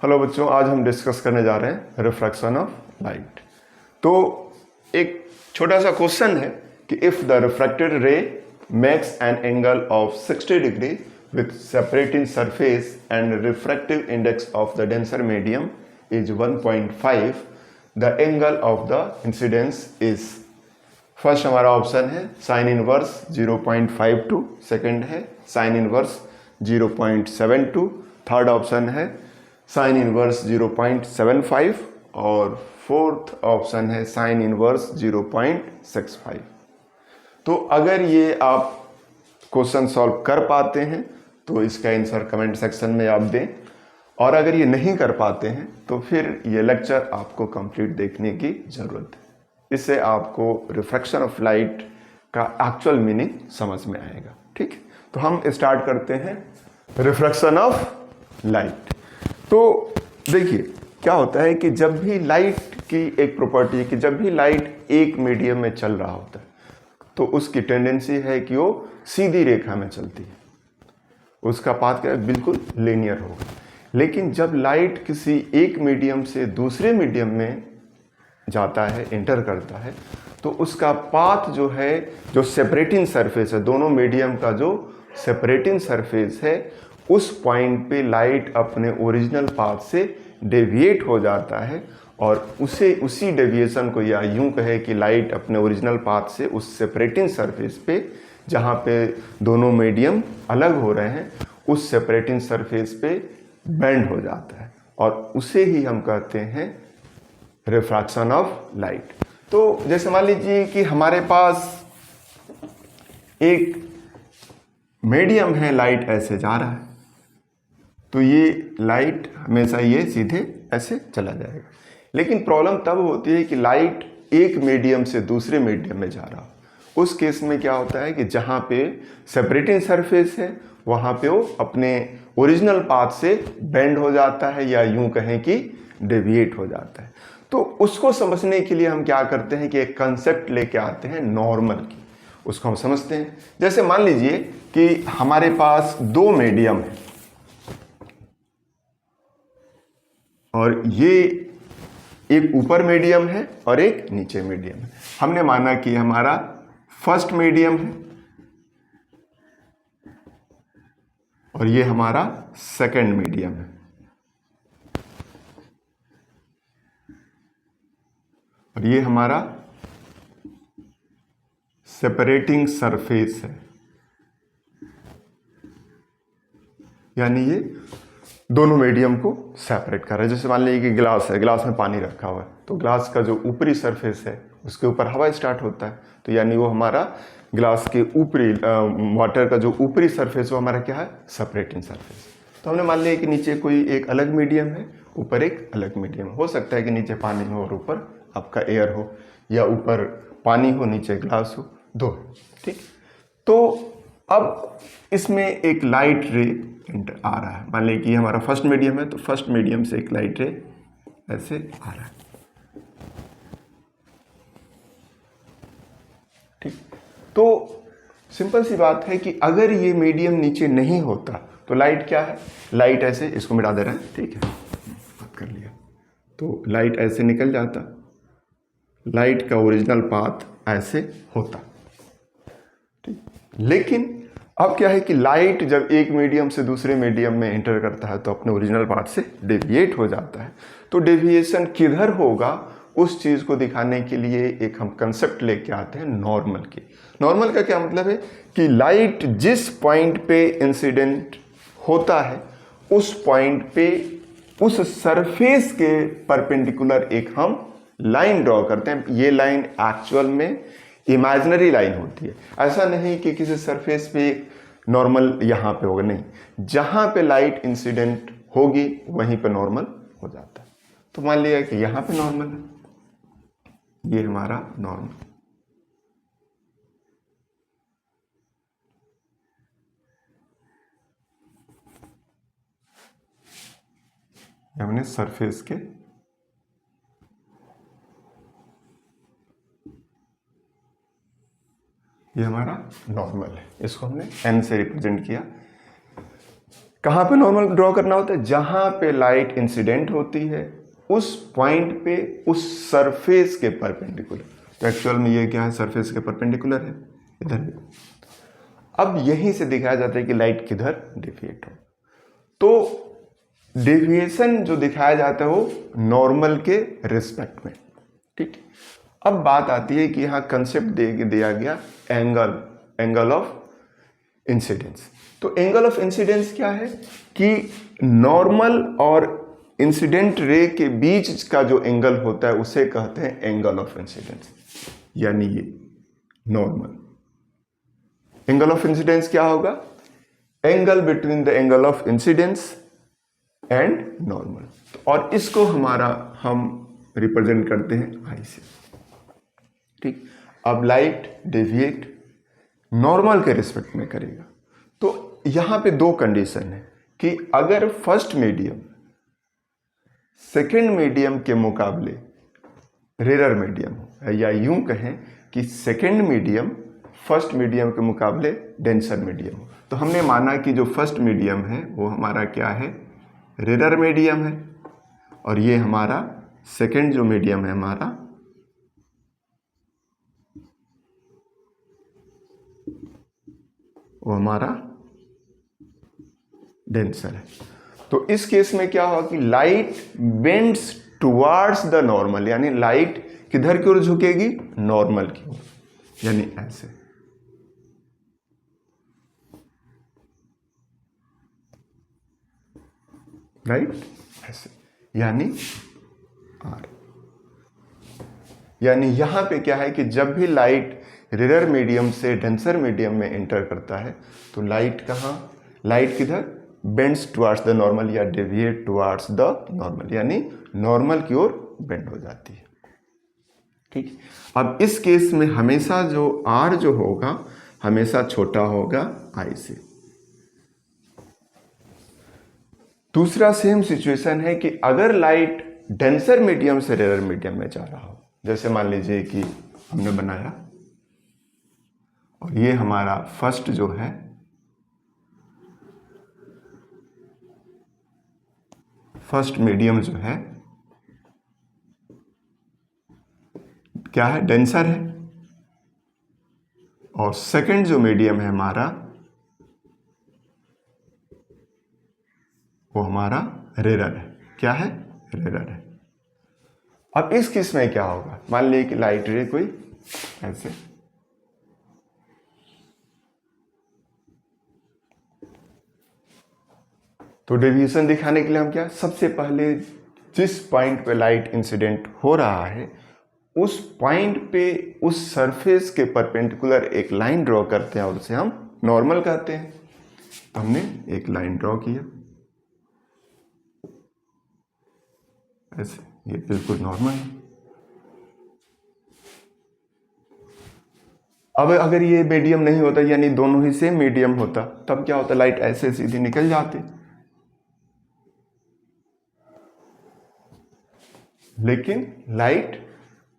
Hello बच्चों, आज हम डिस्कस करने जा रहे हैं रिफ्रैक्शन ऑफ लाइट। तो एक छोटा सा क्वेश्चन है कि इफ द रिफ्रैक्टेड रे makes an angle of 60 degree with separating surface and refractive index of the denser medium is 1.5, the angle of the incidence is. First हमारा ऑप्शन है sine inverse 0.52, second है sine inverse 0.72, third option है sine inverse 0.75 और fourth option है sine inverse 0.65। तो अगर ये आप क्वेश्चन सॉल्व कर पाते हैं तो इसका आंसर कमेंट सेक्शन में आप दें, और अगर ये नहीं कर पाते हैं तो फिर ये लेक्चर आपको कंप्लीट देखने की ज़रूरत है। इससे आपको रिफ्रैक्शन ऑफ लाइट का एक्चुअल मीनिंग समझ में आएगा। ठीक है, तो हम स्टार्ट करते हैं रिफ्रैक्शन ऑफ लाइट। तो देखिए क्या होता है कि जब भी लाइट की एक प्रॉपर्टी है कि जब भी लाइट एक मीडियम में चल रहा होता है तो उसकी टेंडेंसी है कि वो सीधी रेखा में चलती है, उसका पाथ क्या है, बिल्कुल लीनियर होगा। लेकिन जब लाइट किसी एक मीडियम से दूसरे मीडियम में जाता है, एंटर करता है, तो उसका पाथ जो है, जो सेपरेटिंग सरफेस है, दोनों मीडियम का जो सेपरेटिंग सरफेस है, उस पॉइंट पे लाइट अपने ओरिजिनल पाथ से डेविएट हो जाता है और उसी डेविएशन को, या यूं कहे कि लाइट अपने ओरिजिनल पाथ से उस सेपरेटिंग सरफेस पे जहाँ पे दोनों मीडियम अलग हो रहे हैं, उस सेपरेटिंग सरफेस पे बेंड हो जाता है और उसे ही हम कहते हैं रिफ्रैक्शन ऑफ लाइट। तो जैसे मान लीजिए कि हमारे पास एक मीडियम है, लाइट ऐसे जा रहा है, तो ये लाइट हमेशा ये सीधे ऐसे चला जाएगा। लेकिन प्रॉब्लम तब होती है कि लाइट एक मीडियम से दूसरे मीडियम में जा रहा हो। उस केस में क्या होता है कि जहाँ पे सेपरेटिंग सरफेस है वहाँ पे वो अपने ओरिजिनल पाथ से बेंड हो जाता है, या यूं कहें कि डेविएट हो जाता है। तो उसको समझने के लिए हम क्या करते हैं कि एक कंसेप्ट लेके आते हैं नॉर्मल की, उसको हम समझते हैं। जैसे मान लीजिए कि हमारे पास दो मीडियम है और ये एक ऊपर मीडियम है और एक नीचे मीडियम है। हमने माना कि हमारा फर्स्ट मीडियम है और ये हमारा सेकंड मीडियम है, और ये हमारा सेपरेटिंग सरफेस है, यानी ये दोनों मीडियम को सेपरेट कर रहा है। जैसे मान लीजिए कि गिलास है, गिलास में पानी रखा हुआ है, तो गिलास का जो ऊपरी सरफेस है उसके ऊपर हवा स्टार्ट होता है, तो यानी वो हमारा गिलास के ऊपरी वाटर का जो ऊपरी सरफेस वो हमारा क्या है, सेपरेटिंग सरफेस। तो हमने मान लिया कि नीचे कोई एक अलग मीडियम है, ऊपर एक अलग मीडियम हो सकता है कि नीचे पानी हो और ऊपर आपका एयर हो, या ऊपर पानी हो नीचे ग्लास हो, दो। ठीक, तो अब इसमें एक लाइट रे आ रहा है। मान लीजिए कि हमारा फर्स्ट मीडियम है, तो फर्स्ट मीडियम से एक लाइट रे ऐसे आ रहा है। ठीक, तो सिंपल सी बात है कि अगर ये मीडियम नीचे नहीं होता तो लाइट क्या है, लाइट ऐसे, इसको मिटा दे रहे हैं, ठीक है, बात कर लिया, तो लाइट ऐसे निकल जाता, लाइट का ओरिजिनल पाथ ऐसे होता। ठीक, लेकिन अब क्या है कि लाइट जब एक मीडियम से दूसरे मीडियम में एंटर करता है तो अपने ओरिजिनल पाथ से डेविएट हो जाता है। तो डेविएशन किधर होगा उस चीज़ को दिखाने के लिए एक हम कंसेप्ट लेके आते हैं नॉर्मल की। नॉर्मल का क्या मतलब है कि लाइट जिस पॉइंट पे इंसिडेंट होता है उस पॉइंट पे उस सरफेस के परपेंडिकुलर एक हम लाइन ड्रॉ करते हैं। ये लाइन एक्चुअल में इमेजिनरी लाइन होती है, ऐसा नहीं कि किसी सरफेस पे नॉर्मल यहाँ पे होगा, नहीं, जहाँ पे लाइट इंसिडेंट होगी वहीं पे नॉर्मल हो जाता है। तो मान लिया कि यहाँ पे नॉर्मल है, ये हमारा नॉर्मल, हमने सरफेस के ये हमारा नॉर्मल है, इसको हमने n से रिप्रेजेंट किया। कहाँ पे नॉर्मल ड्रॉ करना होता है? जहाँ पे लाइट इंसिडेंट होती है उस पॉइंट पे, उस सरफेस के परपेंडिकुलर। तो एक्चुअल में ये क्या है? सरफेस के परपेंडिकुलर है इधर भी। अब यहीं से दिखाया जाता है कि लाइट किधर डेविएट हो। तो डेविएशन जो दिखाया जाता है वो नॉर्मल के रिस्पेक्ट में, ठीक। अब बात आती है कि यहाँ कंसेप्ट दिया गया एंगल ऑफ इंसिडेंस। तो एंगल ऑफ इंसिडेंस क्या है कि नॉर्मल और इंसिडेंट रे के बीच का जो एंगल होता है उसे कहते हैं एंगल ऑफ इंसिडेंस, यानी ये नॉर्मल। एंगल ऑफ इंसिडेंस क्या होगा? Angle between the angle of incidence and normal. और इसको हम रिप्रेजेंट करते हैं आई से, ठीक। अब लाइट डेविएट नॉर्मल के रिस्पेक्ट में करेगा। तो यहां पे दो कंडीशन है कि अगर फर्स्ट मीडियम सेकेंड मीडियम के मुकाबले रेयर मीडियम हो, या यूं कहें कि सेकेंड मीडियम फर्स्ट मीडियम के मुकाबले डेंसर मीडियम हो। तो हमने माना कि जो फर्स्ट मीडियम है वो हमारा क्या है? रेयर मीडियम है, और ये हमारा सेकेंड जो मीडियम है हमारा वो हमारा डेंसर है। तो इस केस में क्या होगा कि light bends towards the normal, यानी लाइट किधर की ओर झुकेगी? नॉर्मल की ओर, यानी ऐसे। राइट, ऐसे, यानी आर। यानी यहां पे क्या है कि जब भी लाइट रेयर मीडियम से डेंसर मीडियम में एंटर करता है तो लाइट कहाँ? लाइट किधर? बेंड्स टुवार्ड्स द नॉर्मल या डेविएट टुवार्ड्स द नॉर्मल, यानी नॉर्मल की ओर बेंड हो जाती है, ठीक। अब इस केस में हमेशा जो आर जो होगा हमेशा छोटा होगा आई से। दूसरा सेम सिचुएशन है कि अगर लाइट डेंसर मीडियम से रेयर मीडियम में जा रहा हो, जैसे मान लीजिए कि हमने बनाया और ये हमारा फर्स्ट जो है फर्स्ट मीडियम जो है क्या है? डेंसर है, और सेकंड जो मीडियम है हमारा वो हमारा रेयर है। क्या है? रेयर है। अब इस केस में क्या होगा? मान लीजिए कि लाइट रे कोई ऐसे, तो डेविएशन दिखाने के लिए हम क्या, सबसे पहले जिस पॉइंट पे लाइट इंसिडेंट हो रहा है उस पॉइंट पे उस सरफेस के परपेंडिकुलर एक लाइन ड्रॉ करते हैं और उसे हम नॉर्मल कहते हैं। तो हमने एक लाइन ड्रॉ किया ऐसे, ये बिल्कुल नॉर्मल है। अब अगर ये मीडियम नहीं होता, यानी दोनों ही सेम मीडियम होता, तब क्या होता? लाइट ऐसे सीधी निकल जाती, लेकिन लाइट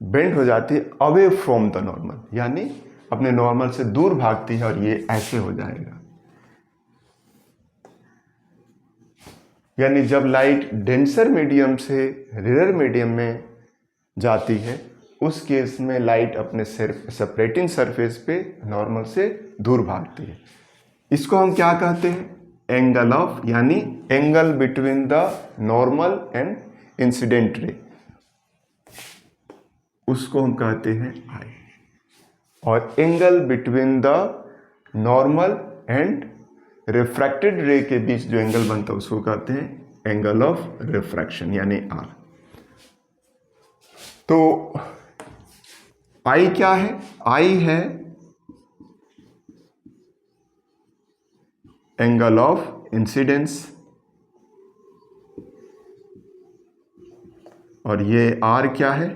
बेंड हो जाती है अवे फ्रॉम द नॉर्मल, यानी अपने नॉर्मल से दूर भागती है और ये ऐसे हो जाएगा। यानी जब लाइट डेंसर मीडियम से रेयर मीडियम में जाती है उस केस में लाइट अपने सेपरेटिंग सरफेस पे नॉर्मल से दूर भागती है। इसको हम क्या कहते हैं? एंगल ऑफ, यानी angle between the normal and incident ray, उसको हम कहते हैं आई। और angle between the normal and refracted रे के बीच जो एंगल बनता है उसको कहते हैं एंगल ऑफ रिफ्रैक्शन, यानी आर। तो आई क्या है? आई है एंगल ऑफ इंसिडेंस, और ये आर क्या है?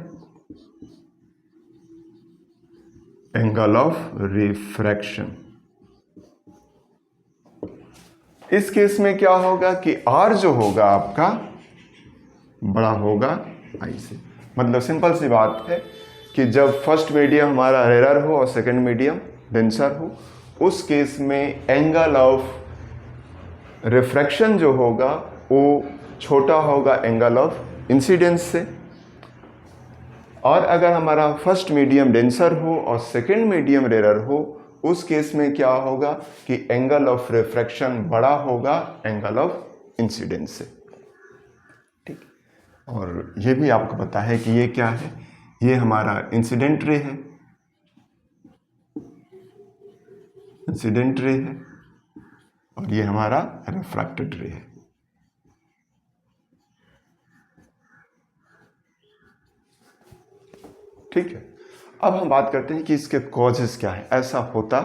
Angle of refraction. इस केस में क्या होगा कि आर जो होगा आपका बड़ा होगा आई से। मतलब सिंपल सी बात है कि जब फर्स्ट मीडियम हमारा रेयर हो और सेकंड मीडियम डेंसर हो, उस केस में एंगल ऑफ रिफ्रैक्शन जो होगा वो छोटा होगा एंगल ऑफ इंसिडेंस से। और अगर हमारा फर्स्ट मीडियम डेंसर हो और सेकंड मीडियम रेयर हो, उस केस में क्या होगा कि एंगल ऑफ रिफ्रैक्शन बड़ा होगा एंगल ऑफ इंसिडेंस से। ठीक, और ये भी आपको पता है कि ये क्या है, ये हमारा इंसिडेंट रे है, इंसिडेंट रे है, और ये हमारा रिफ्रैक्टेड रे है। ठीक है, अब हम बात करते हैं कि इसके कॉजेस क्या है, ऐसा होता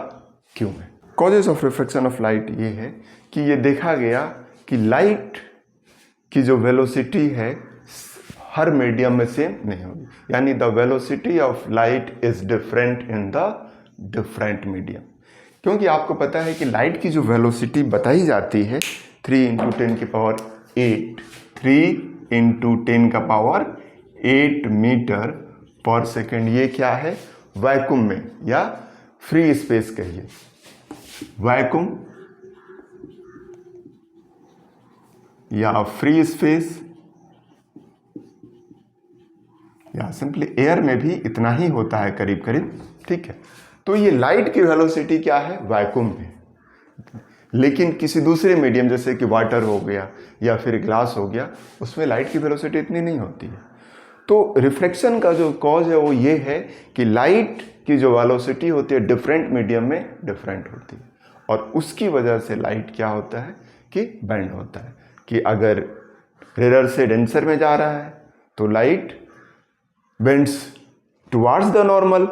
क्यों है। Causes of refraction of light ये है कि ये देखा गया कि लाइट की जो वेलोसिटी है हर मीडियम में सेम नहीं होगी, यानी the velocity of light is different in the different medium. क्योंकि आपको पता है कि लाइट की जो वेलोसिटी बताई जाती है 3 × 10⁸, 3 × 10⁸ मीटर पर सेकेंड। ये क्या है, वैक्यूम में या फ्री स्पेस कहिए, वैक्यूम या फ्री स्पेस या सिंपली एयर में भी इतना ही होता है करीब करीब। ठीक है, तो ये लाइट की वेलोसिटी क्या है, वैक्यूम में। लेकिन किसी दूसरे मीडियम जैसे कि वाटर हो गया या फिर ग्लास हो गया, उसमें लाइट की वेलोसिटी इतनी नहीं होती है। तो रिफ्लेक्शन का जो कॉज है वो ये है कि लाइट की जो वेलोसिटी होती है डिफरेंट मीडियम में डिफरेंट होती है, और उसकी वजह से लाइट क्या होता है कि बेंड होता है। कि अगर रेयर से डेंसर में जा रहा है तो light bends towards the normal,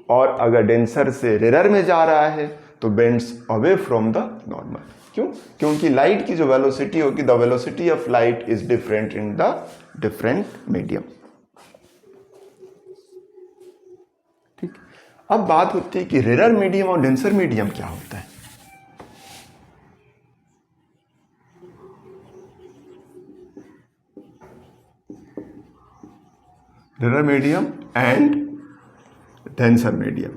और अगर डेंसर से रेयर में जा रहा है तो bends away from the normal. क्यों? क्योंकि लाइट की जो वेलोसिटी होगी, the velocity of light is different in the different medium. ठीक, अब बात होती है कि रेयर मीडियम और डेंसर मीडियम क्या होता है। Rare medium and denser medium.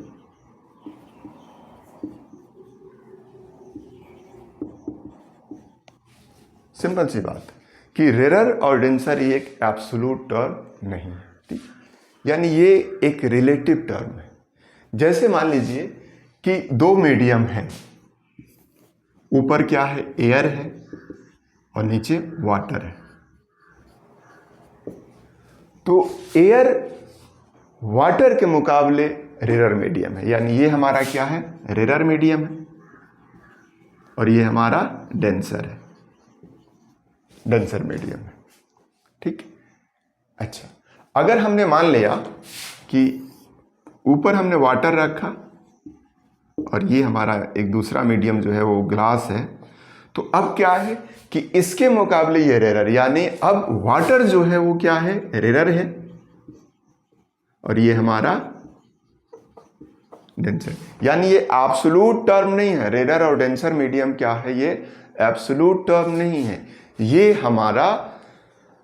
Simple सी बात कि रेयर और डेंसर ये एक एब्सोल्यूट टर्म नहीं है। ठीक, यानी ये एक रिलेटिव टर्म है। जैसे मान लीजिए कि दो मीडियम है, ऊपर क्या है, एयर है, और नीचे वाटर है। तो एयर वाटर के मुकाबले रेयर मीडियम है, यानी ये हमारा क्या है, रेयर मीडियम है, और ये हमारा डेंसर है, डेंसर मीडियम है। ठीक, अच्छा, अगर हमने मान लिया कि ऊपर हमने वाटर रखा और ये हमारा एक दूसरा मीडियम जो है वो ग्लास है, तो अब क्या है कि इसके मुकाबले ये रेयर, यानी अब वाटर जो है वो क्या है, रेयर है, और ये हमारा डेंसर। यानी ये एब्सोल्यूट टर्म नहीं है, रेयर और डेंसर मीडियम क्या है, ये एब्सोल्यूट टर्म नहीं है, ये हमारा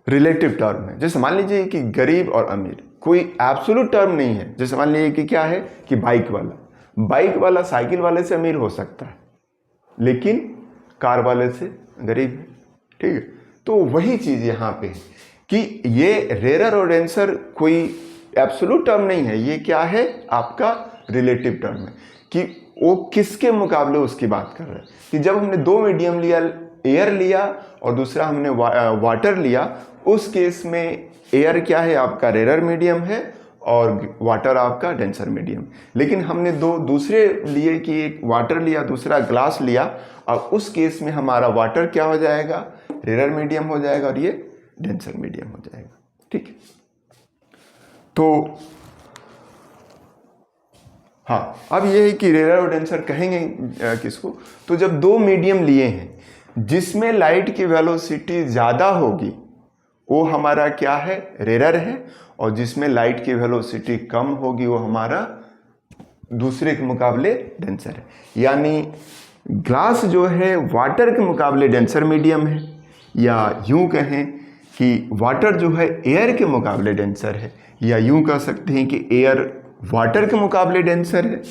रिलेटिव टर्म है। जैसे मान लीजिए कि गरीब और अमीर, कोई एब्सोल्यूट टर्म नहीं है। जैसे मान लीजिए कि क्या है कि बाइक वाला साइकिल वाले से अमीर हो सकता है, लेकिन कार वाले से गरीब है। ठीक है, तो वही चीज यहां पे है कि ये रेयर और डेंसर कोई एब्सोल्यूट टर्म नहीं है, ये क्या है, आपका रिलेटिव टर्म है। कि वो किसके मुकाबले उसकी बात कर रहे हैं, कि जब हमने दो मीडियम लिया, एयर लिया और दूसरा हमने वाटर लिया, उस केस में एयर क्या है, आपका रेयर मीडियम है, और वाटर आपका डेंसर मीडियम। लेकिन हमने दो दूसरे लिए कि एक वाटर लिया, दूसरा ग्लास लिया, और उस केस में हमारा वाटर क्या हो जाएगा, रेयर मीडियम हो जाएगा, और ये डेंसर मीडियम हो जाएगा। ठीक है, तो हाँ, अब ये है कि रेयर और डेंसर कहेंगे किसको, तो जब दो मीडियम लिए हैं जिसमें लाइट की वेलोसिटी ज़्यादा होगी वो हमारा क्या है, रेयर है, और जिसमें लाइट की वेलोसिटी कम होगी वो हमारा दूसरे के मुकाबले डेंसर है। यानी ग्लास जो है वाटर के मुकाबले डेंसर मीडियम है, या यूं कहें कि वाटर जो है एयर के मुकाबले डेंसर है, या यूं कह सकते हैं कि एयर वाटर के मुकाबले डेंसर है,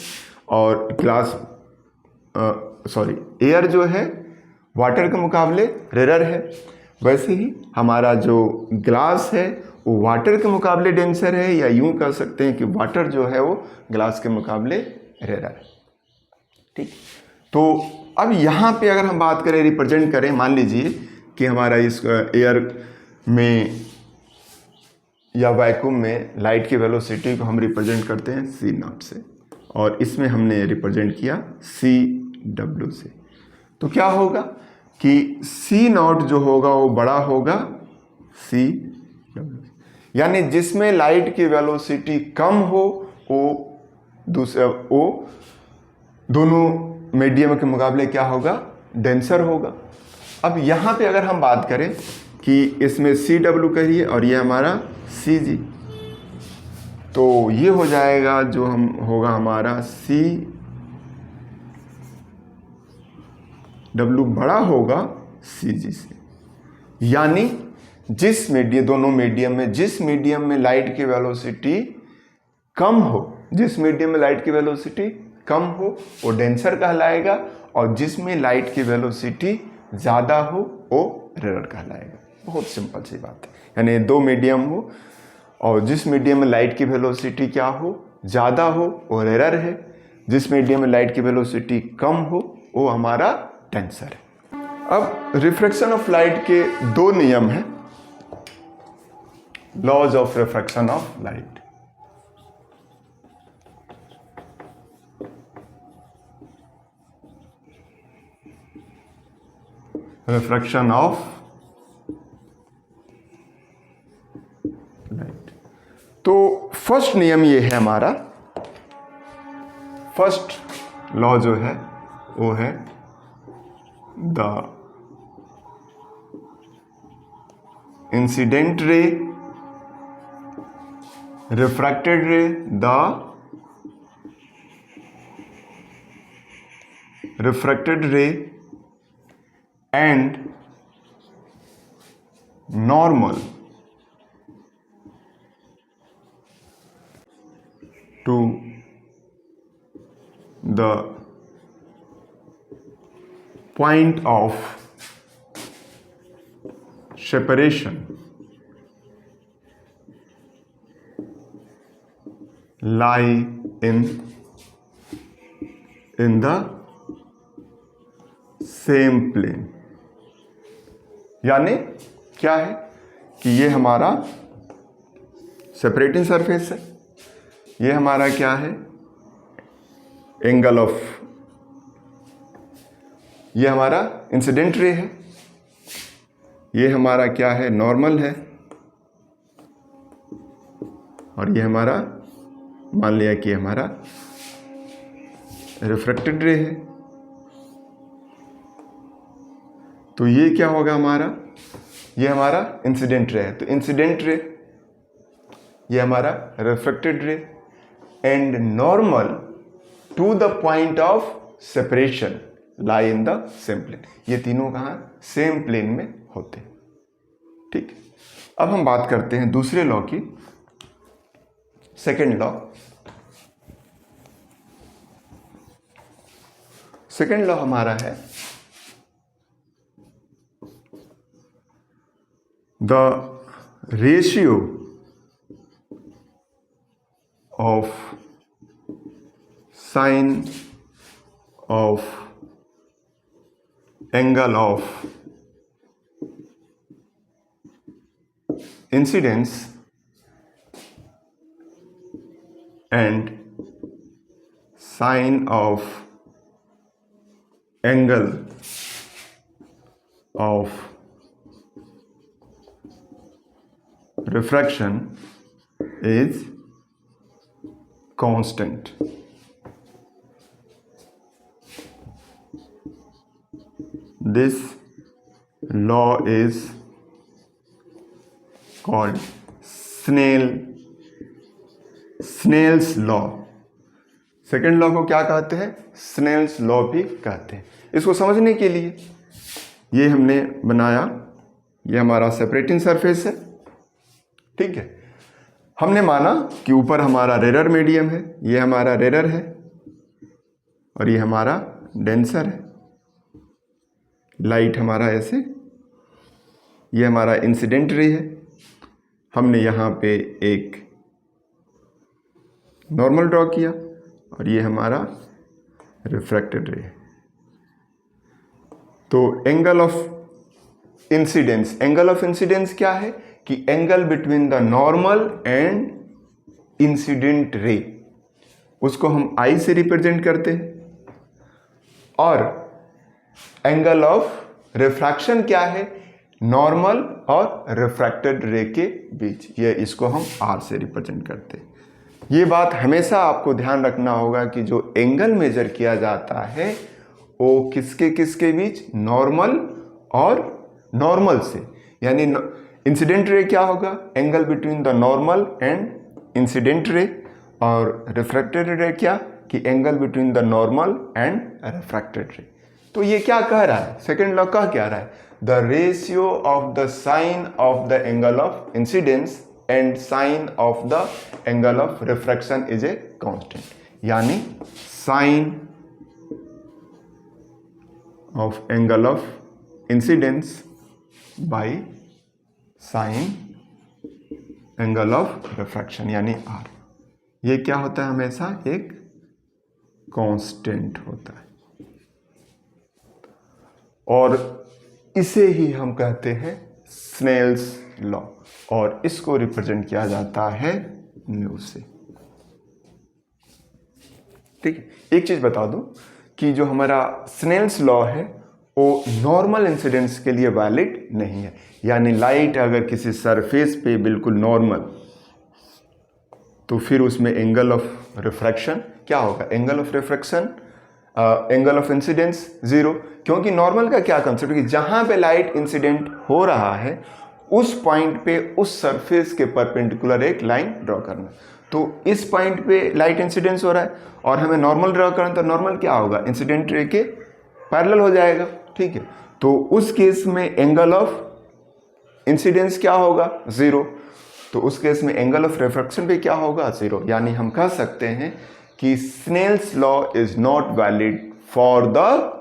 और एयर जो है वाटर के मुकाबले रेयर है, वैसे ही हमारा जो ग्लास है वो वाटर के मुकाबले डेंसर है, या यूं कह सकते हैं कि वाटर जो है वो ग्लास के मुकाबले रेयर है। ठीक, तो अब यहाँ पे अगर हम बात करें, रिप्रेजेंट करें, मान लीजिए कि हमारा इस एयर में या वैक्यूम में लाइट की वेलोसिटी को हम रिप्रेजेंट करते हैं सी नॉट से, और इसमें हमने रिप्रेजेंट किया सी डब्ल्यू से। तो क्या होगा कि सी नॉट जो होगा वो बड़ा होगा सी डब्ल्यू, यानी जिसमें लाइट की वेलोसिटी कम हो वो दोनों मीडियम के मुकाबले क्या होगा, डेंसर होगा। अब यहाँ पे अगर हम बात करें कि इसमें सी डब्ल्यू कहिए और ये हमारा सी जी, तो ये हो जाएगा जो हम होगा हमारा सी डब्ल्यू बड़ा होगा सी जी से, यानी जिस मीडियम, दोनों मीडियम में, जिस मीडियम में लाइट की वेलोसिटी कम हो, जिस मीडियम में लाइट की वेलोसिटी कम हो वो डेंसर कहलाएगा, और जिसमें लाइट की वेलोसिटी ज़्यादा हो वो रेयर कहलाएगा। बहुत सिंपल सी बात है, यानी दो मीडियम हो और जिस मीडियम में लाइट की वेलोसिटी क्या हो, ज़्यादा हो वो रेयर है, जिस मीडियम में लाइट की वेलोसिटी कम हो वो हमारा डेंसर है। अब रिफ्रैक्शन ऑफ लाइट के दो नियम हैं, laws of refraction of light. Refraction of light, तो फर्स्ट नियम ये है हमारा, फर्स्ट लॉ जो है वो है द इंसिडेंट रे, रिफ्रैक्टेड रे, द रिफ्रैक्टेड रे and normal to the point of separation lie in the same plane। यानी क्या है कि ये हमारा सेपरेटिंग सरफेस है, ये हमारा क्या है, एंगल ऑफ, ये हमारा इंसिडेंट रे है, ये हमारा क्या है, नॉर्मल है, और ये हमारा मान लिया कि हमारा रिफ्रैक्टेड रे है। तो ये क्या होगा हमारा, ये हमारा इंसिडेंट रे है, तो इंसिडेंट रे, ये हमारा refracted ray, and normal to the point of separation lie in the same plane. ये तीनों कहाँ, सेम प्लेन में होते हैं। ठीक, अब हम बात करते हैं दूसरे लॉ की, सेकेंड लॉ। सेकेंड लॉ हमारा है the ratio of sine of angle of incidence and sine of angle of refraction is constant। This law is called Snell's law। Second law को क्या कहते हैं, स्नेल्स लॉ भी कहते हैं। इसको समझने के लिए ये हमने बनाया, ये हमारा सेपरेटिंग सरफेस है, ठीक है। हमने माना कि ऊपर हमारा रेयर मीडियम है, ये हमारा रेयर है और ये हमारा डेंसर है। लाइट हमारा ऐसे, ये हमारा इंसिडेंट रे है, हमने यहाँ पे एक नॉर्मल ड्रॉ किया और ये हमारा रिफ्रैक्टेड रे है। तो एंगल ऑफ इंसिडेंस क्या है कि angle between the normal and incident ray, उसको हम आई से रिप्रेजेंट करते हैं। और एंगल ऑफ रिफ्रैक्शन क्या है, नॉर्मल और रिफ्रैक्टेड रे के बीच, ये इसको हम आर से रिप्रेजेंट करते हैं। ये बात हमेशा आपको ध्यान रखना होगा कि जो एंगल मेजर किया जाता है वो किसके बीच, नॉर्मल और नॉर्मल से, यानी इंसिडेंट रे क्या होगा, angle between the normal and incident ray, और रिफ्रैक्टेड रे क्या कि angle between the normal and refracted रे। तो ये क्या कह रहा है, सेकेंड लॉ कह क्या रहा है, the ratio of the sine of the angle of incidence and sine of the angle of refraction is a constant, यानी sine of angle of incidence by sine angle of refraction यानी R, ये क्या होता है, हमेशा एक constant होता है। और इसे ही हम कहते हैं स्नेल्स लॉ, और इसको रिप्रेजेंट किया जाता है न्यू से। ठीक है, एक चीज बता दूं कि जो हमारा स्नेल्स लॉ है वो नॉर्मल इंसिडेंस के लिए वैलिड नहीं है, यानी लाइट अगर किसी सरफेस पे बिल्कुल नॉर्मल, तो फिर उसमें एंगल ऑफ रिफ्रैक्शन क्या होगा, angle of refraction angle of incidence zero, क्योंकि नॉर्मल का क्या कंसेप्ट है कि जहां पे लाइट इंसिडेंट हो रहा है उस पॉइंट पे उस सरफेस के परपेंडिकुलर एक लाइन ड्रॉ करना। तो इस पॉइंट पे लाइट इंसिडेंस हो रहा है और हमें नॉर्मल ड्रॉ करना, तो नॉर्मल क्या होगा, इंसिडेंट रे के पैरेलल हो जाएगा। ठीक है, तो उस केस में एंगल ऑफ इंसिडेंस क्या होगा, जीरो, तो उस केस में एंगल ऑफ रिफ्रैक्शन भी क्या होगा, जीरो। यानी हम कह सकते हैं कि Snell's law is not valid for the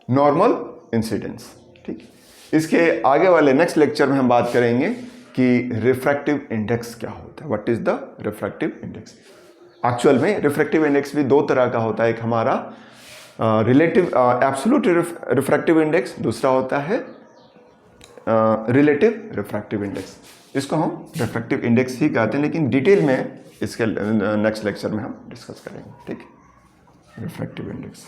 normal incidence. ठीक है, इसके आगे वाले नेक्स्ट लेक्चर में हम बात करेंगे कि रिफ्रैक्टिव इंडेक्स क्या होता है, what is the refractive index. Actual में रिफ्रैक्टिव इंडेक्स भी दो तरह का होता है, एक हमारा रिलेटिव एब्सोल्यूट रिफ्रैक्टिव इंडेक्स, दूसरा होता है रिलेटिव रिफ्रैक्टिव इंडेक्स। इसको हम रिफ्रैक्टिव इंडेक्स ही कहते हैं, लेकिन डिटेल में इसके नेक्स्ट लेक्चर में हम डिस्कस करेंगे। ठीक है, रिफ्रैक्टिव इंडेक्स।